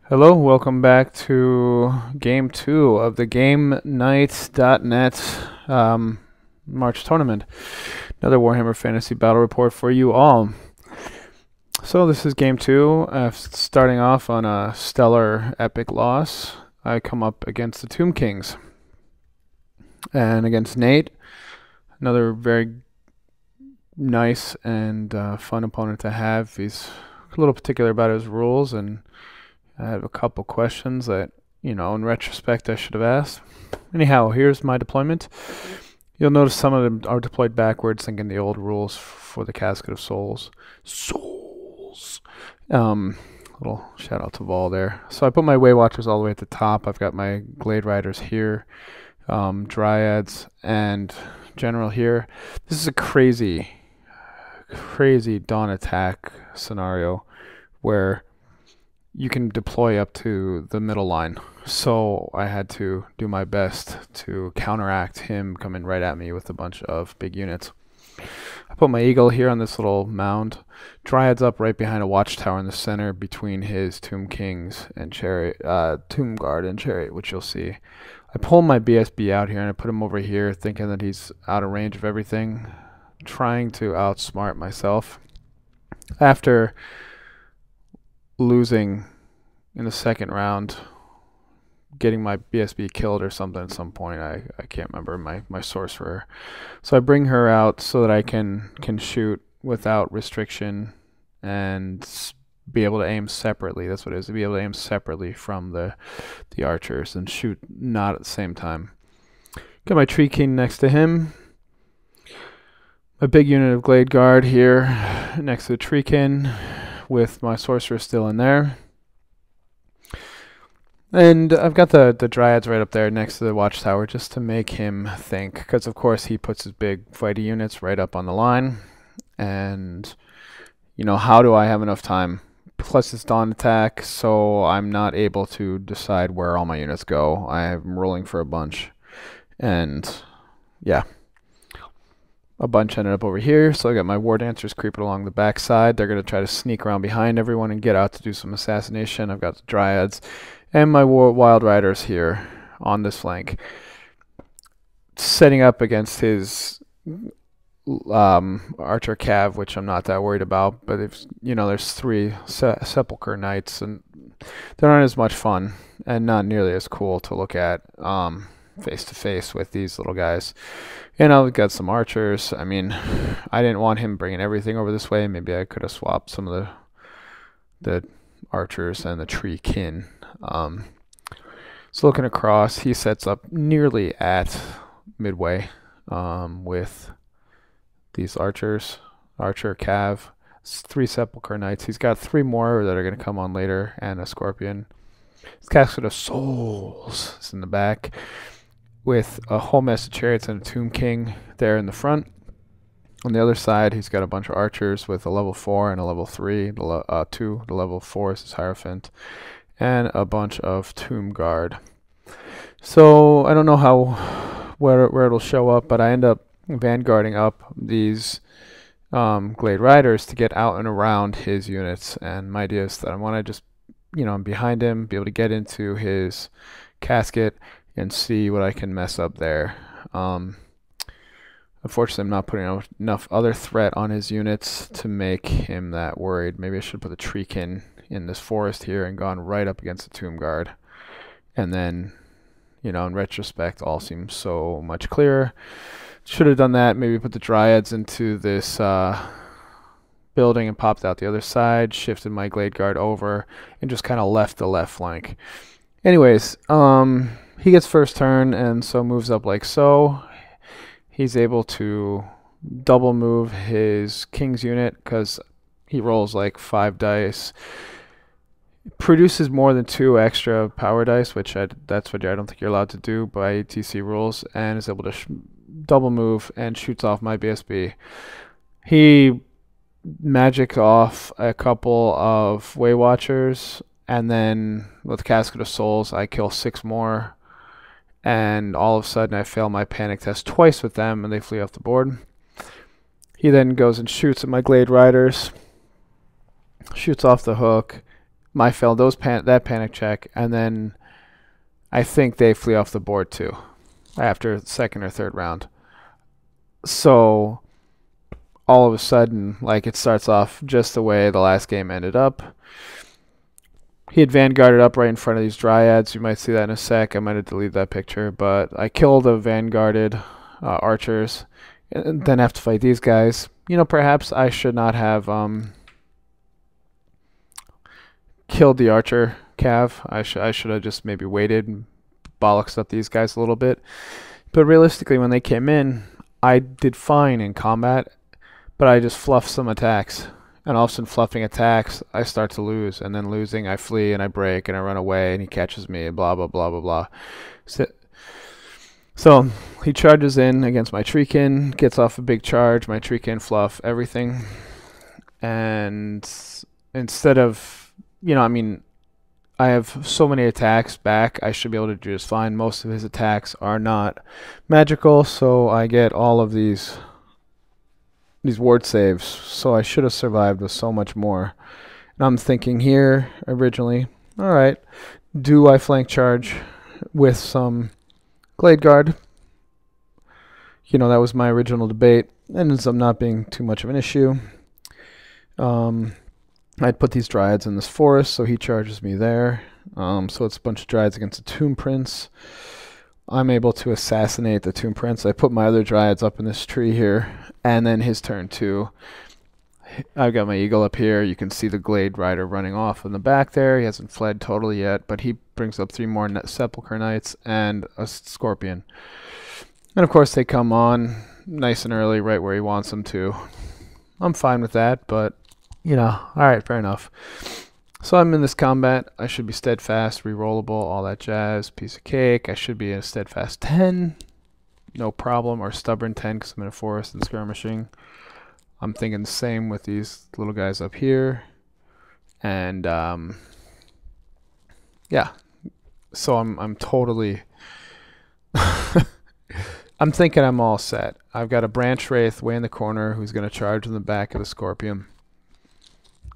Hello, welcome back to Game 2 of the GameNight.net March Tournament. Another Warhammer Fantasy Battle Report for you all. So this is Game 2, starting off on a stellar epic loss. I come up against the Tomb Kings. And against Nate, another very nice and fun opponent to have. He's a little particular about his rules, and I have a couple questions that, in retrospect I should have asked. Anyhow, here's my deployment. You'll notice some of them are deployed backwards, thinking the old rules for the Casket of Souls. Little shout out to Vol there. So I put my Way Watchers all the way at the top. I've got my Glade Riders here, Dryads, and General here. This is a crazy dawn attack scenario where you can deploy up to the middle line. So I had to do my best to counteract him coming right at me with a bunch of big units. I put my Eagle here on this little mound. Dryads up right behind a watchtower in the center between his Tomb Kings and Chariot, Tomb Guard and Chariot, which you'll see. I pull my BSB out here and I put him over here thinking that he's out of range of everything, trying to outsmart myself. After losing in the second round, getting my BSB killed or something at some point, I can't remember, my sorcerer. So I bring her out so that I can shoot without restriction and be able to aim separately. That's what it is, to be able to aim separately from the archers and shoot not at the same time. Got my Tree King next to him. A big unit of Glade Guard here next to the Tree King, with my sorcerer still in there. And I've got the Dryads right up there next to the watchtower just to make him think, because of course he puts his big fighty units right up on the line. And how do I have enough time? Plus it's dawn attack, so I'm not able to decide where all my units go. I'm rolling for a bunch, and yeah, a bunch ended up over here. So I got my War Dancers creeping along the back side. They're going to try to sneak around behind everyone and get out to do some assassination. I've got the Dryads and my Wild Riders here on this flank, setting up against his Archer Cav, which I'm not that worried about. But if there's three Sepulchre Knights, and they aren't as much fun and not nearly as cool to look at face to face with these little guys. I've got some archers. I mean, I didn't want him bringing everything over this way. Maybe I could have swapped some of the archers and the Tree Kin. So looking across, he sets up nearly at midway with these archers, Archer Cav, 3 Sepulchre Knights. He's got 3 more that are going to come on later, and a Scorpion. His Casket of Souls is in the back, with a whole mess of Chariots and a Tomb King there in the front. On the other side, he's got a bunch of archers with a level 4 and a level 3. The level 4 is his Hierophant, and a bunch of Tomb Guard. So I don't know where it'll show up, but I end up vanguarding up these Glade Riders to get out and around his units. And my idea is that I want to just, I'm behind him, be able to get into his casket and see what I can mess up there. Unfortunately, I'm not putting enough other threat on his units to make him that worried. Maybe I should put the Tree Kin in this forest here and gone right up against the Tomb Guard. And then, in retrospect, all seems so much clearer. Should have done that. Maybe put the Dryads into this building and popped out the other side, shifted my Glade Guard over, and just kind of left the left flank. Anyways, he gets first turn, and so moves up like so. He's able to double move his King's unit because he rolls like 5 dice. Produces more than 2 extra power dice, which that's what I don't think you're allowed to do by ATC rules, and is able to double move and shoots off my BSB. He magics off a couple of Way Watchers, and then with Casket of Souls I kill 6 more, and all of a sudden I fail my panic test twice with them and they flee off the board. He then goes and shoots at my Glade Riders, shoots off the hook. My failed that panic check, and then I think they flee off the board too after second or third round. So all of a sudden, like, it starts off just the way the last game ended up. He had vanguarded up right in front of these dryads. You might see that in a sec. I might have deleted that picture, but I killed the vanguarded archers, and then have to fight these guys. Perhaps I should not have killed the archer cav. I should have just maybe waited and bollocksed up these guys a little bit. But realistically, when they came in, I did fine in combat, but I just fluffed some attacks. And all of a sudden, fluffing attacks, I start to lose. And then losing, I flee and I break and I run away and he catches me and blah, blah, blah, blah, blah. So he charges in against my Treekin, gets off a big charge, my Treekin fluff, everything. And instead of, I have so many attacks back, I should be able to do just fine. Most of his attacks are not magical, so I get all of these ward saves, so I should have survived with so much more. And I'm thinking here originally, all right, do I flank charge with some Glade Guard? That was my original debate. It ends up not being too much of an issue. I'd put these Dryads in this forest, so he charges me there. So it's a bunch of Dryads against a Tomb Prince. I'm able to assassinate the Tomb Prince. I put my other Dryads up in this tree here, and then his turn too. I've got my eagle up here. You can see the Glade Rider running off in the back there. He hasn't fled totally yet, but he brings up 3 more Sepulchre Knights and a Scorpion. And of course they come on nice and early, right where he wants them to. I'm fine with that, but alright, fair enough. So I'm in this combat. I should be steadfast, rerollable, all that jazz, piece of cake. I should be a steadfast 10, no problem, or stubborn 10 because I'm in a forest and skirmishing. I'm thinking the same with these little guys up here. And yeah, so I'm totally I'm thinking I'm all set. I've got a Branch Wraith way in the corner who's going to charge in the back of the Scorpion.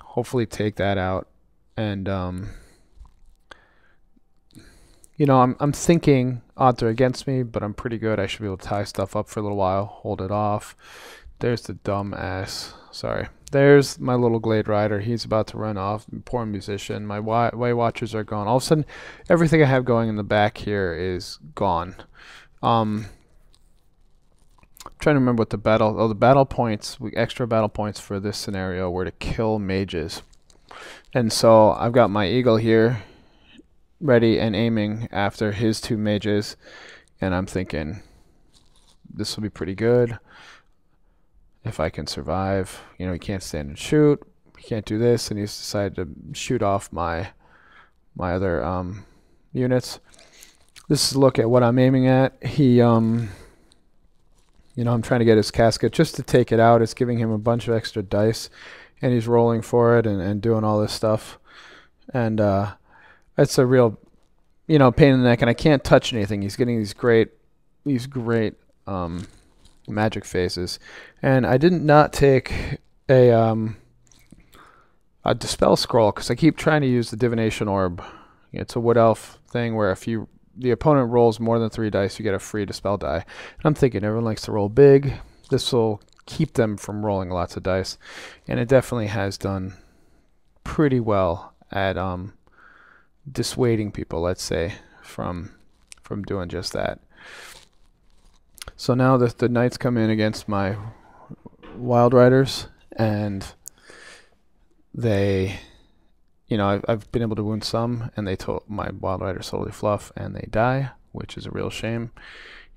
Hopefully take that out. And I'm thinking odds are against me, but I'm pretty good. I should be able to tie stuff up for a little while, hold it off. There's the dumb ass. Sorry. There's my little Glade Rider. He's about to run off. Poor musician. My Way Watchers are gone. All of a sudden, everything I have going in the back here is gone. I'm trying to remember what the battle points, extra battle points for this scenario were to kill mages. And so I've got my eagle here ready and aiming after his 2 mages, and I'm thinking this will be pretty good if I can survive. He can't stand and shoot, he can't do this, and he's decided to shoot off my other units. This is a look at what I'm aiming at. He I'm trying to get his casket just to take it out. It's giving him a bunch of extra dice, and he's rolling for it and doing all this stuff. And it's a real, pain in the neck, and I can't touch anything. He's getting these great magic phases. And I did not take a Dispel Scroll because I keep trying to use the Divination Orb. It's a Wood Elf thing where if the opponent rolls more than 3 dice, you get a free Dispel die. And I'm thinking everyone likes to roll big. This will keep them from rolling lots of dice, and it definitely has done pretty well at dissuading people, let's say, from doing just that. So now the knights come in against my Wild Riders, and they, I've been able to wound some, and my Wild Riders totally fluff, and they die, which is a real shame.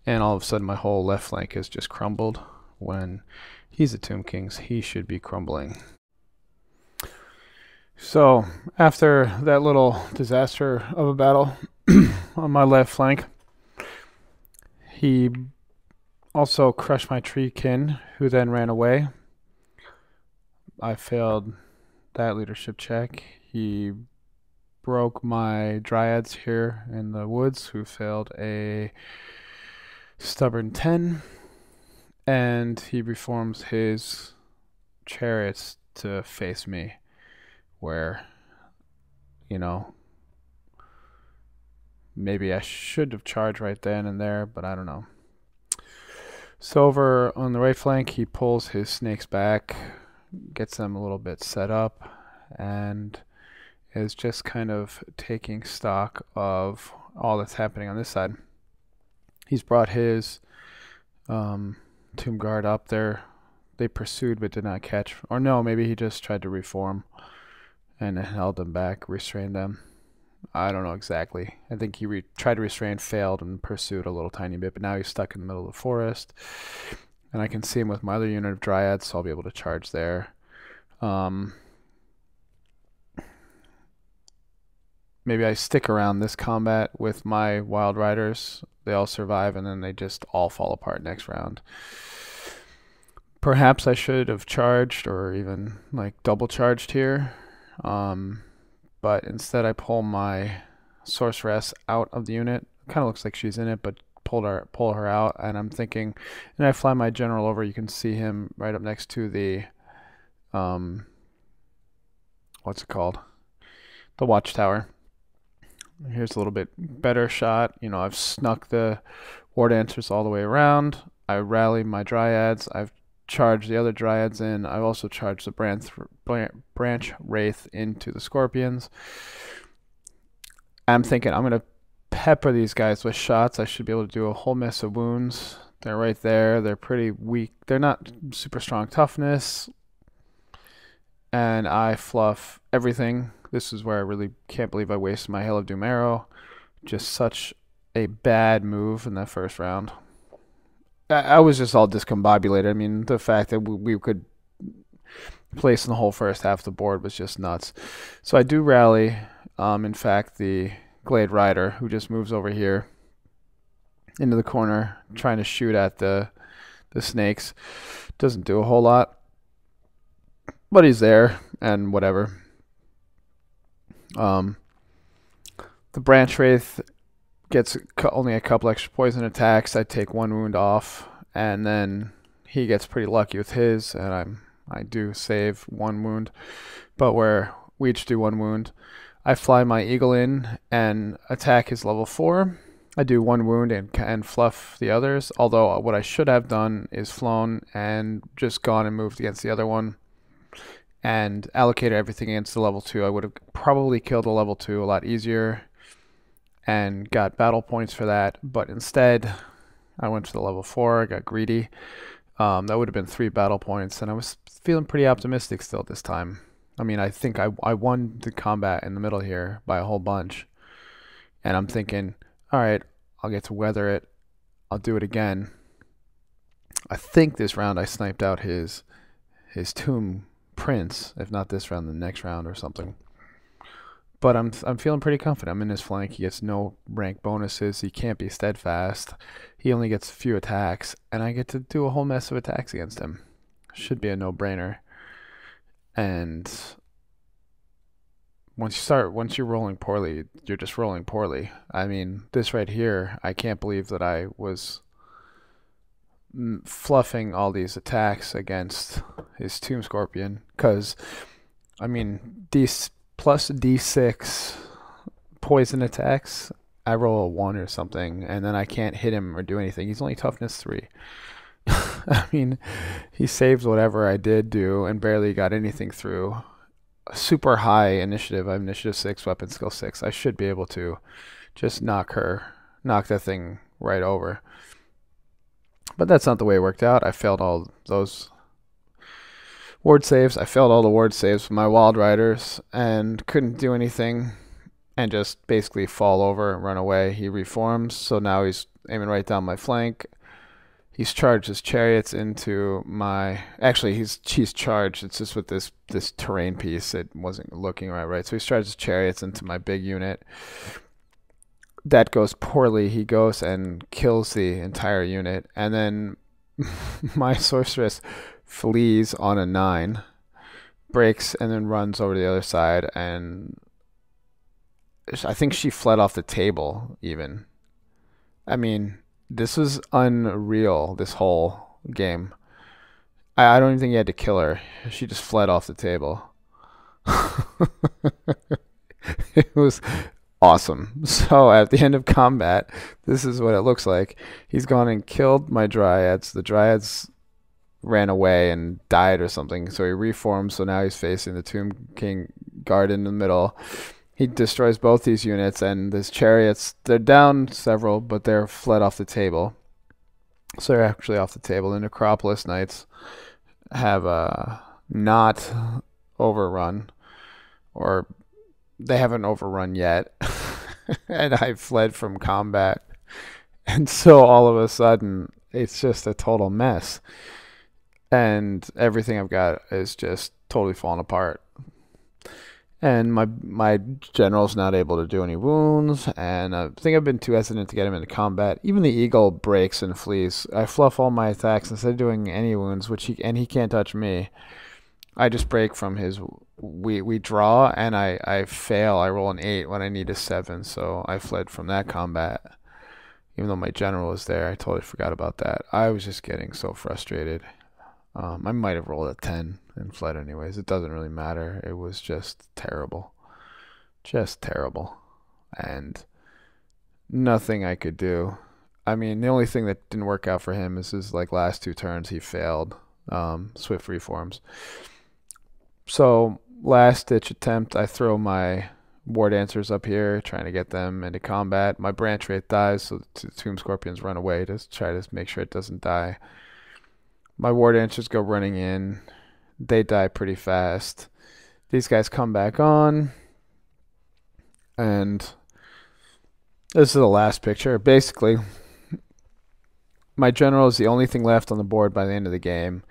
And all of a sudden, my whole left flank has just crumbled. When he's a Tomb Kings, he should be crumbling. So after that little disaster of a battle on my left flank, he also crushed my Treekin, who then ran away. I failed that leadership check. He broke my Dryads here in the woods, who failed a stubborn 10. And he reforms his chariots to face me, where you know, maybe I should have charged right then and there, but I don't know. So over on the right flank, he pulls his snakes back, gets them a little bit set up, and is just kind of taking stock of all that's happening on this side. He's brought his Tomb Guard up there. They pursued but did not catch. Or no, maybe he just tried to reform and held them back, restrained them. I don't know exactly. I think he tried to restrain, failed, and pursued a little tiny bit, but now he's stuck in the middle of the forest. And I can see him with my other unit of Dryads, so I'll be able to charge there. Maybe I stick around this combat with my Wild Riders. They all survive, and then they just all fall apart next round. Perhaps I should have charged, or even like double charged here. But instead I pull my Sorceress out of the unit. Kind of looks like she's in it, but pull her out, and I'm thinking, and I fly my general over. You can see him right up next to the what's it called? The watchtower. Here's a little bit better shot. You know, I've snuck the War Dancers all the way around. I rally my Dryads. I've charged the other Dryads in. I've also charged the Branch Wraith into the Scorpions. I'm thinking I'm going to pepper these guys with shots. I should be able to do a whole mess of wounds. They're right there. They're pretty weak. They're not super strong toughness. And I fluff everything. This is where I really can't believe I wasted my Hail of Doom arrow. Just such a bad move in that first round. I was just all discombobulated. I mean, the fact that we could place in the whole first half of the board was just nuts. So I do rally, in fact, the Glade Rider, who just moves over here into the corner, trying to shoot at the snakes. Doesn't do a whole lot, but he's there, and whatever. The Branch Wraith gets only a couple extra poison attacks. I take one wound off, and then he gets pretty lucky with his, and I do save one wound. But where we each do one wound, I fly my Eagle in and attack his level 4. I do one wound and fluff the others, although what I should have done is flown and just gone and moved against the other one and allocated everything against the level 2. I would have probably killed a level 2 a lot easier and got battle points for that, but instead I went to the level 4. I got greedy. That would have been 3 battle points, and I was feeling pretty optimistic still at this time. I mean, I think I won the combat in the middle here by a whole bunch, and I'm thinking, all right, I'll get to weather it. I'll do it again. I think this round I sniped out his Tomb Prince, if not this round, the next round or something. But I'm feeling pretty confident. I'm in his flank. He gets no rank bonuses. He can't be steadfast. He only gets a few attacks, and I get to do a whole mess of attacks against him. Should be a no-brainer. And once you're rolling poorly, you're just rolling poorly. I mean, this right here, I can't believe that I was fluffing all these attacks against his Tomb Scorpion, because I mean, plus D6 poison attacks, I roll a 1 or something, and then I can't hit him or do anything. He's only toughness 3. I mean, he saved whatever I did do and barely got anything through. Super high initiative. I have initiative 6, weapon skill 6. I should be able to just knock that thing right over. But that's not the way it worked out. I failed all those ward saves. I failed all the ward saves with my Wild Riders and couldn't do anything and just basically fall over and run away. He reforms, so now he's aiming right down my flank. He's charged his chariots into my... Actually, he's charged. It's just with this terrain piece. It wasn't looking right. So he's charged his chariots into my big unit. That goes poorly. He goes and kills the entire unit. And then my Sorceress flees on a 9, breaks, and then runs over to the other side. And I think she fled off the table, even. I mean... This was unreal, this whole game. I don't even think he had to kill her. She just fled off the table. It was awesome. So at the end of combat, this is what it looks like. He's gone and killed my dryads. The dryads ran away and died or something, so he reformed. So now he's facing the Tomb King guard in the middle. He destroys both these units, and his chariots, they're down several, but they're fled off the table. So they're actually off the table. The Necropolis Knights have not overrun, or they haven't overrun yet. And I fled from combat. And so all of a sudden, it's just a total mess. And everything I've got is just totally falling apart. And my general's not able to do any wounds, and I think I've been too hesitant to get him into combat. Even the eagle breaks and flees. I fluff all my attacks instead of doing any wounds, he can't touch me. I just break from his. We draw, and I fail. I roll an 8 when I need a 7, so I fled from that combat. Even though my general is there, I totally forgot about that. I was just getting so frustrated. I might have rolled a 10 and fled anyways. It doesn't really matter. It was just terrible. Just terrible. And nothing I could do. I mean, the only thing that didn't work out for him is his last 2 turns he failed. Swift reforms. So last ditch attempt, I throw my war dancers up here, trying to get them into combat. My branch wraith dies, so the tomb scorpions run away to try to make sure it doesn't die. My war dancers go running in. They die pretty fast. These guys come back on. And this is the last picture. Basically, my general is the only thing left on the board by the end of the game.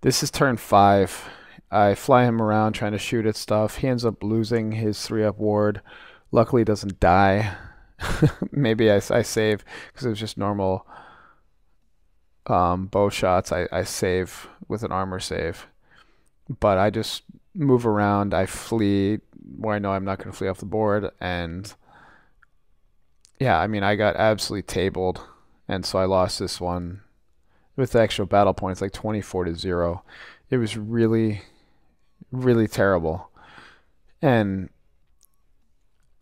This is turn 5. I fly him around trying to shoot at stuff. He ends up losing his 3-up ward. Luckily, he doesn't die. Maybe I save because it was just normal bow shots. I save with an armor save. But I just move around. I flee where I know I'm not going to flee off the board. And yeah, I mean, I got absolutely tabled. And so I lost this one with the extra battle points, 24-0. It was really, really terrible. And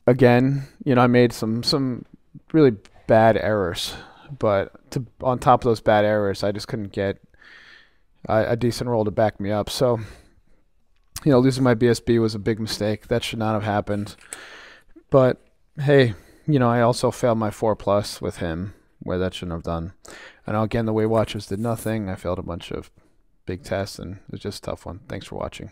again, I made some really bad errors. But on top of those bad errors, I just couldn't get a decent roll to back me up. So, losing my BSB was a big mistake. That should not have happened. But hey, I also failed my 4+ with him, where that shouldn't have done. And again, the Weight Watchers did nothing. I failed a bunch of big tests, and it was just a tough one. Thanks for watching.